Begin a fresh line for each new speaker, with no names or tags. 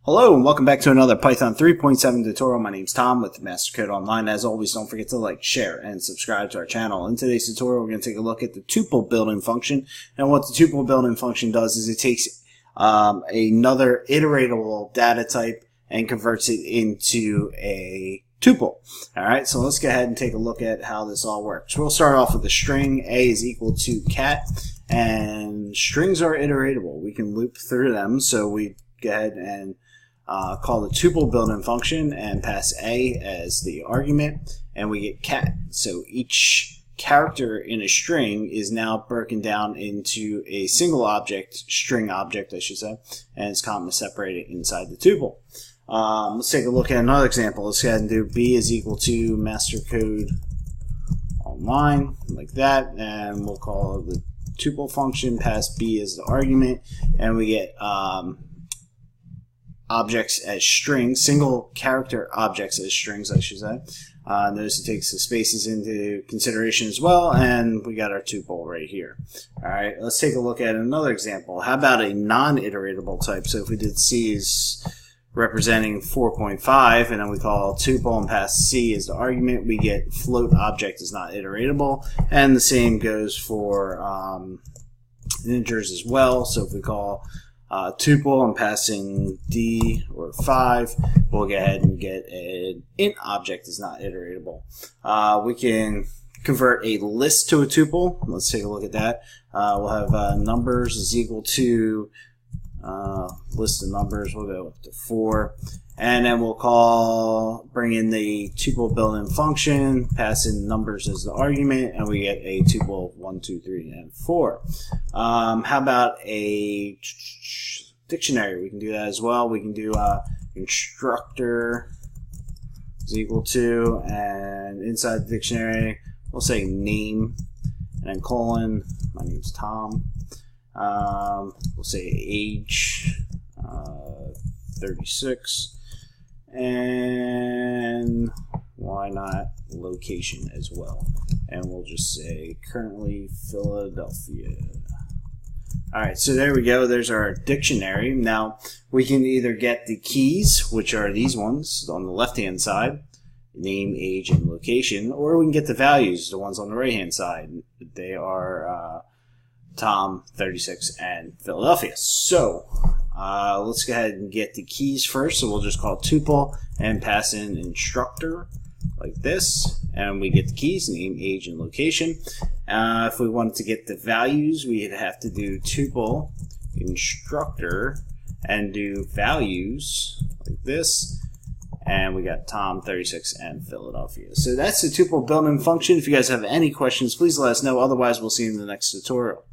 Hello and welcome back to another Python 3.7 tutorial. My name's Tom with MasterCode Online. As always, don't forget to like, share, and subscribe to our channel. In today's tutorial, we're going to take a look at the tuple building function. And what the tuple building function does is it takes another iteratable data type and converts it into a tuple. Alright, so let's go ahead and take a look at how this all works. We'll start off with the string a is equal to cat, and strings are iteratable. We can loop through them, so we go ahead and call the tuple building function and pass a as the argument, and we get cat. So each character in a string is now broken down into a single object, string object I should say, and it's comma separated inside the tuple. Let's take a look at another example. Let's go ahead and do b is equal to MasterCode Online, like that, and we'll call the tuple function, pass b as the argument, and we get objects as strings, single character objects as strings I should say. Notice it takes the spaces into consideration as well, and we got our tuple right here. Alright, let's take a look at another example. How about a non-iteratable type? So if we did c is representing 4.5, and then we call tuple and pass c as the argument, we get float object is not iteratable, and the same goes for integers as well. So if we call tuple and passing d or 5, we'll go ahead and get an int object is not iteratable. We can convert a list to a tuple. Let's take a look at that. We'll have numbers is equal to list of numbers. We'll go up to 4, and then we'll bring in the tuple building function, pass in numbers as the argument, and we get a tuple 1, 2, 3, and 4. How about a dictionary? We can do that as well. We can do constructor is equal to, and inside the dictionary we'll say name, and then colon, my name's Tom. We'll say age 36, and why not location as well, and we'll just say currently Philadelphia. Alright, so there we go. There's our dictionary. Now we can either get the keys, which are these ones on the left hand side, name, age, and location, or we can get the values, the ones on the right hand side. They are Tom, 36, and Philadelphia. So let's go ahead and get the keys first. So we'll just call tuple and pass in instructor like this, and we get the keys, name, age, and location. If we wanted to get the values, we'd have to do tuple instructor and do values like this, and we got Tom, 36, and Philadelphia. So that's the tuple building function. If you guys have any questions, please let us know. Otherwise, we'll see you in the next tutorial.